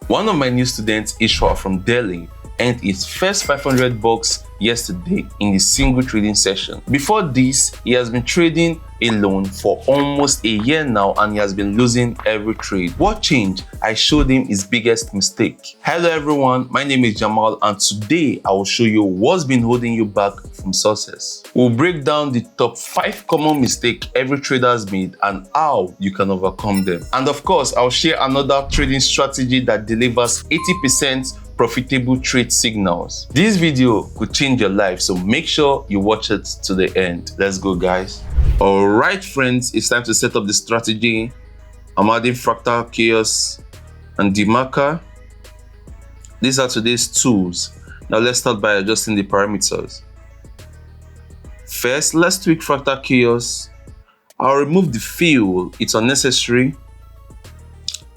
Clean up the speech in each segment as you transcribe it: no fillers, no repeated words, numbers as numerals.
One of my new students, Ishwa from Delhi, earned his first $500 yesterday in a single trading session. Before this, he has been trading alone for almost a year now and he has been losing every trade. What changed? I showed him his biggest mistake. Hello everyone, my name is Jamal and today I will show you what's been holding you back from success. We'll break down the top 5 common mistakes every trader has made and how you can overcome them. And of course, I'll share another trading strategy that delivers 80% profitable trade signals. This video could change your life, so make sure you watch it to the end. Let's go, guys. Alright friends, it's time to set up the strategy. I'm adding Fractal Chaos and Marker. These are today's tools. Now let's start by adjusting the parameters. First, let's tweak Fractal Chaos. I'll remove the fill, it's unnecessary.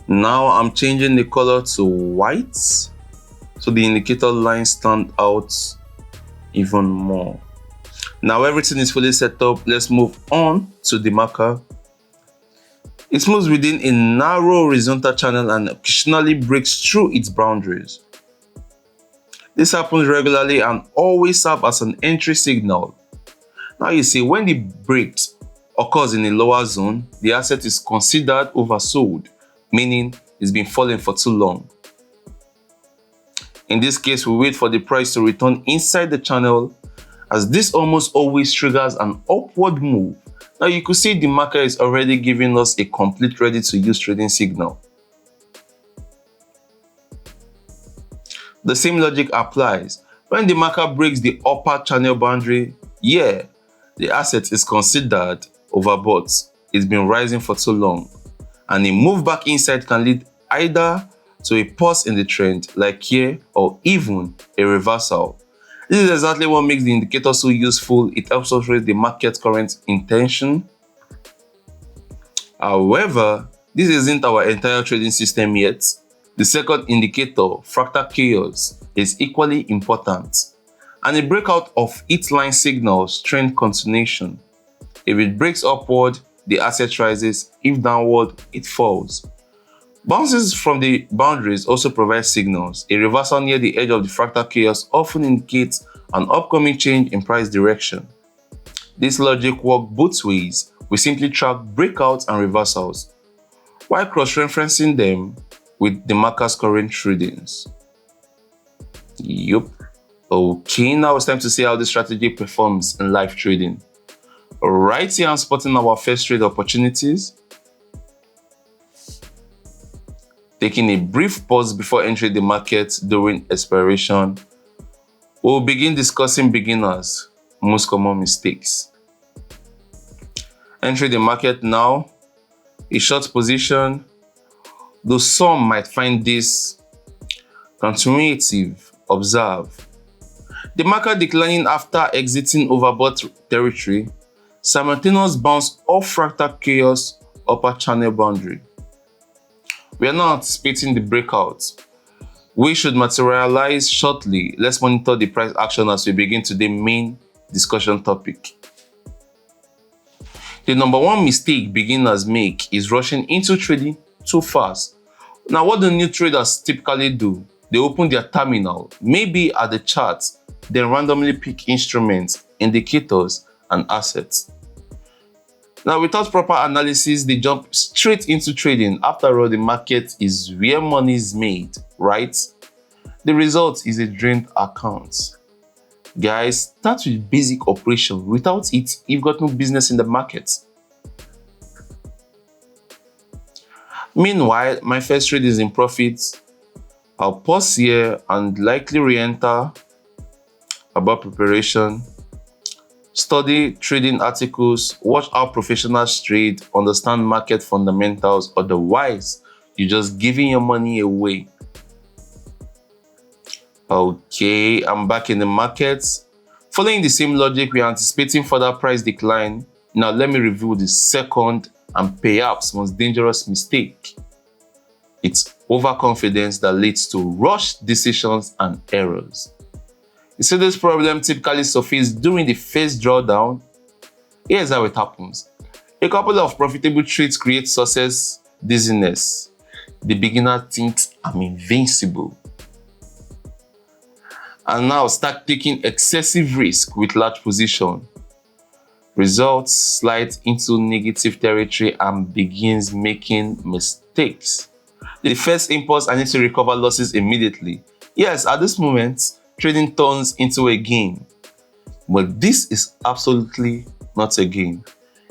Now I'm changing the color to white, so the indicator lines stand out even more. Now everything is fully set up. Let's move on to the marker. It moves within a narrow horizontal channel and occasionally breaks through its boundaries. This happens regularly and always serves as an entry signal. Now you see, when the break occurs in a lower zone, the asset is considered oversold, meaning it's been falling for too long. In this case, we wait for the price to return inside the channel, as this almost always triggers an upward move. Now you could see the marker is already giving us a complete ready to use trading signal. The same logic applies. When the marker breaks the upper channel boundary, the asset is considered overbought. It's been rising for too long, and a move back inside can lead either to a pause in the trend like here or even a reversal. This is exactly what makes the indicator so useful. It helps us raise the market current intention. However, this isn't our entire trading system yet. The second indicator, Fractal Chaos, is equally important, and a breakout of its line signals trend continuation. If it breaks upward, the asset rises. If downward, it falls. Bounces from the boundaries also provide signals. A reversal near the edge of the Fractal Chaos often indicates an upcoming change in price direction. This logic works both ways. We simply track breakouts and reversals, while cross-referencing them with the marker's current readings. Okay, now it's time to see how this strategy performs in live trading. Right here, I'm spotting our first trade opportunities. Taking a brief pause before entering the market during expiration, we'll begin discussing beginners' most common mistakes. Entering the market now, a short position, though some might find this counterintuitive. Observe the market declining after exiting overbought territory, simultaneous bounce off Fractal Chaos upper channel boundary. We are now anticipating the breakout, which should materialize shortly. Let's monitor the price action as we begin today's main discussion topic. The number one mistake beginners make is rushing into trading too fast. Now, what do new traders typically do? They open their terminal, maybe at the chart, then randomly pick instruments, indicators, and assets. Now, without proper analysis, they jump straight into trading. After all, the market is where money is made, right? The result is a drained account. Guys, start with basic operation. Without it, you've got no business in the market. Meanwhile, my first trade is in profit. I'll pause here and likely re-enter about preparation. Study trading articles, watch how professionals trade, understand market fundamentals. Otherwise, you're just giving your money away. Okay, I'm back in the market. Following the same logic, we are anticipating further price decline. Now, let me review the second and perhaps most dangerous mistake. It's overconfidence that leads to rushed decisions and errors. You see, this problem typically surfaces during the first drawdown. Here's how it happens. A couple of profitable trades create success dizziness. The beginner thinks I'm invincible. And now start taking excessive risk with large position. Results slide into negative territory and begins making mistakes. The first impulse, I need to recover losses immediately. Yes, at this moment, trading turns into a game. But this is absolutely not a game.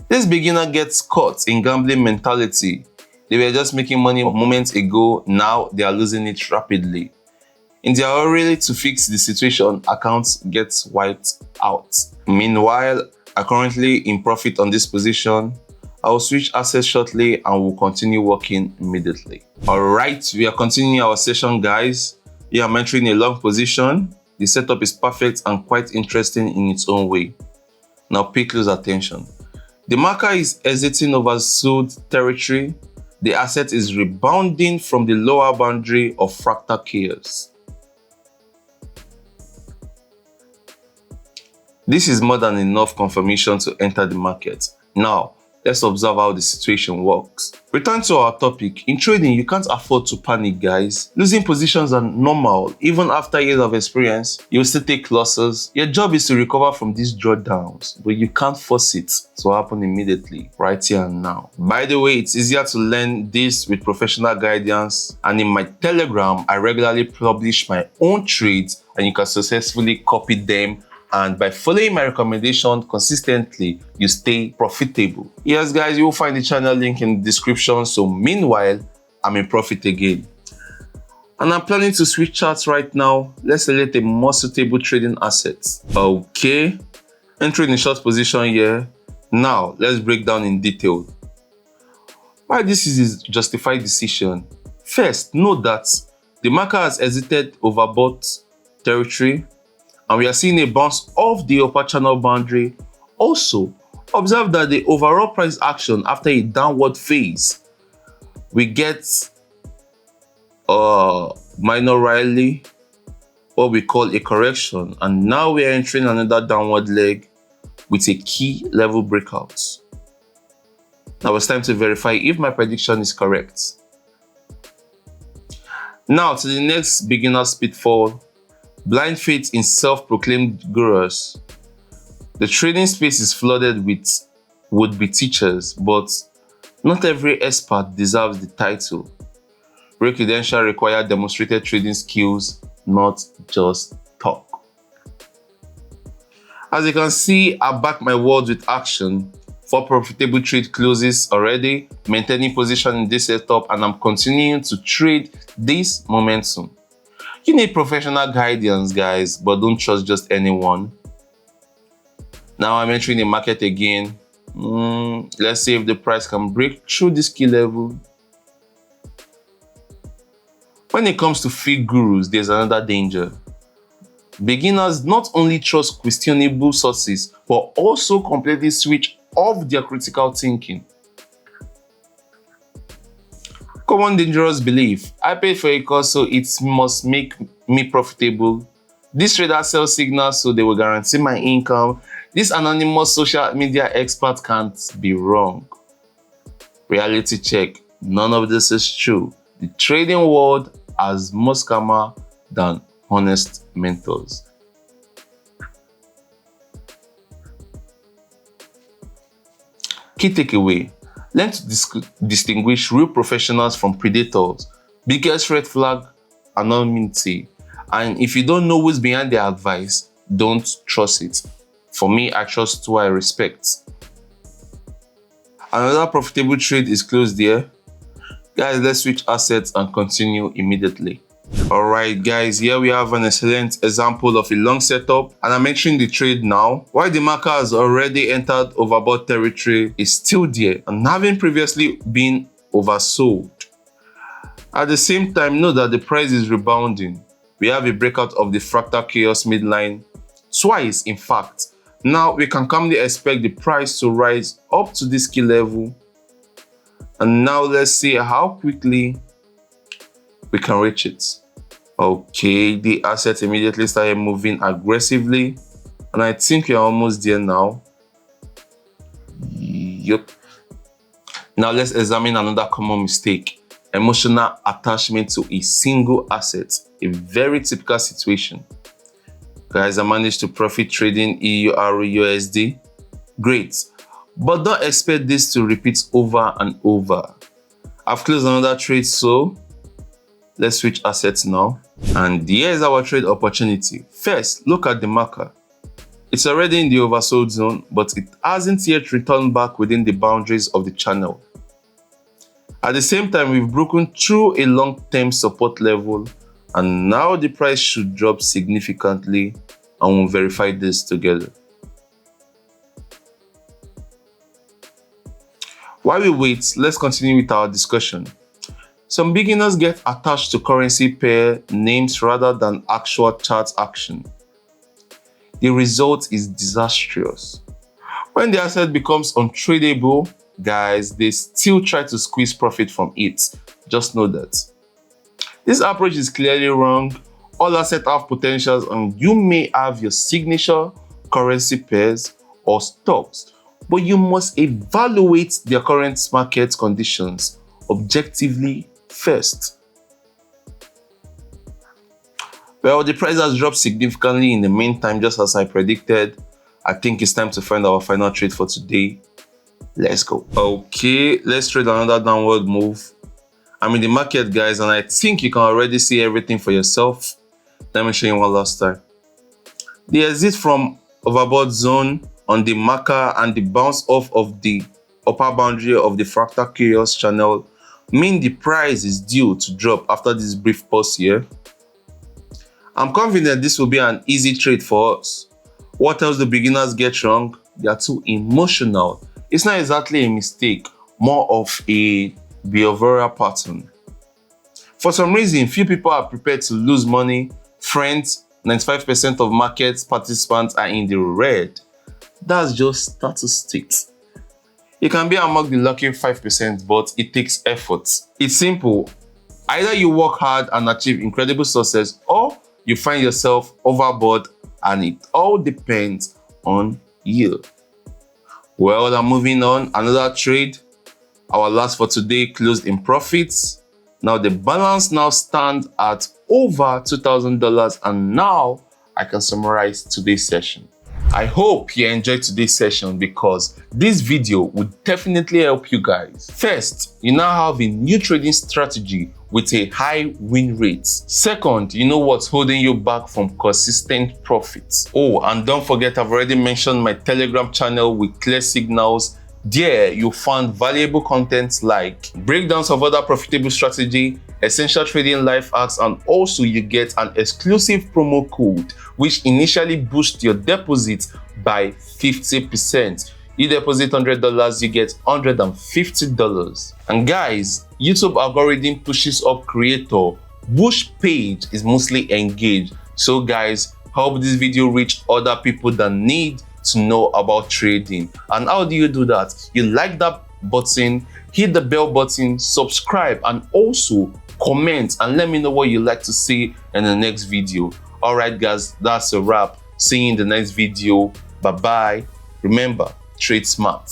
This beginner gets caught in gambling mentality. They were just making money moments ago, now they are losing it rapidly. In their hurry to fix the situation, accounts get wiped out. Meanwhile, I'm currently in profit on this position. I will switch assets shortly and will continue working immediately. Alright, we are continuing our session, guys. Here I'm entering a long position. The setup is perfect and quite interesting in its own way. Now pay close attention. The marker is exiting oversold territory. The asset is rebounding from the lower boundary of Fractal Chaos. This is more than enough confirmation to enter the market. Now, let's observe how the situation works. Return to our topic. In trading, you can't afford to panic, guys. Losing positions are normal. Even after years of experience, you'll still take losses. Your job is to recover from these drawdowns, but you can't force it to happen immediately, right here and now. By the way, it's easier to learn this with professional guidance, and in my Telegram, I regularly publish my own trades, and you can successfully copy them. And by following my recommendation consistently, you stay profitable. Yes, guys, you will find the channel link in the description. So meanwhile, I'm in profit again. And I'm planning to switch charts right now. Let's select a more suitable trading asset. Okay, entering in short position here. Now, let's break down in detail why this is a justified decision. First, note that the marker has exited overbought territory, and we are seeing a bounce off the upper channel boundary. Also, observe that the overall price action after a downward phase, we get minor rally, what we call a correction, and now we are entering another downward leg with a key level breakout. Now it's time to verify if my prediction is correct. Now to the next beginner's pitfall. Blind faith in self-proclaimed gurus. The trading space is flooded with would-be teachers, but not every expert deserves the title. Real credentials require demonstrated trading skills, not just talk. As you can see, I back my words with action. 4 profitable trade closes already, maintaining position in this setup, and I'm continuing to trade this momentum. You need professional guidance, guys, but don't trust just anyone. Now I'm entering the market again. Let's see if the price can break through this key level. When it comes to fake gurus, there's another danger. Beginners not only trust questionable sources, but also completely switch off their critical thinking. Common dangerous belief. I paid for a course, so it must make me profitable. This trader sells signals, so they will guarantee my income. This anonymous social media expert can't be wrong. Reality check. None of this is true. The trading world has more scammer than honest mentors. Key takeaway. Learn to distinguish real professionals from predators. Biggest red flag, anonymity. And if you don't know who's behind their advice, don't trust it. For me, I trust who I respect. Another profitable trade is closed there. Guys, let's switch assets and continue immediately. Alright guys, here we have an excellent example of a long setup, and I'm entering the trade now. While the marker has already entered overbought territory, is still there and having previously been oversold. At the same time, note that the price is rebounding. We have a breakout of the Fractal Chaos midline, twice in fact. Now we can calmly expect the price to rise up to this key level. And now let's see how quickly we can reach it. Okay, the asset immediately started moving aggressively, and I think we're almost there now. Yep. Now let's examine another common mistake. emotional attachment to a single asset, a very typical situation. Guys, I managed to profit trading EUR USD. Great, but don't expect this to repeat over and over. I've closed another trade, so let's switch assets now. And here's our trade opportunity. First, look at the marker. It's already in the oversold zone, but it hasn't yet returned back within the boundaries of the channel. At the same time, we've broken through a long-term support level, and now the price should drop significantly, and we'll verify this together. While we wait, let's continue with our discussion. Some beginners get attached to currency pair names rather than actual chart action. The result is disastrous. When the asset becomes untradeable, guys, they still try to squeeze profit from it. Just know that. This approach is clearly wrong. All assets have potentials, and you may have your signature currency pairs or stocks, but you must evaluate their current market conditions objectively first. Well, the price has dropped significantly in the meantime, just as I predicted. I think it's time to find our final trade for today. Let's go. Okay, let's trade another downward move. I'm in the market, guys, and I think you can already see everything for yourself. Let me show you one last time. The exit from overbought zone on the marker and the bounce off of the upper boundary of the Fractal Chaos channel mean the price is due to drop after this brief pause here. I'm confident this will be an easy trade for us. What else do beginners get wrong? They are too emotional. It's not exactly a mistake, more of a behavioral pattern. For some reason, few people are prepared to lose money. Friends, 95% of market participants are in the red. That's just statistics. You can be among the lucky 5%, but it takes effort. It's simple. Either you work hard and achieve incredible success, or you find yourself overbought, and it all depends on you. Well, I'm moving on. Another trade. Our last for today closed in profits. Now the balance now stands at over $2,000, and now I can summarize today's session. I hope you enjoyed today's session because this video would definitely help you guys. First, you now have a new trading strategy with a high win rate. Second, you know what's holding you back from consistent profits. Oh, and don't forget, I've already mentioned my Telegram channel with clear signals. There, you'll find valuable content like breakdowns of other profitable strategy, essential trading life hacks, and also you get an exclusive promo code which initially boosts your deposit by 50%. You deposit $100, you get $150. And guys, YouTube algorithm pushes up creator whose page is mostly engaged. So guys, help this video reach other people that need to know about trading. And how do you do that? You like that button, hit the bell button, subscribe, and also comment and let me know what you like to see in the next video. All right guys, that's a wrap. See you in the next video. Bye bye. Remember, trade smart.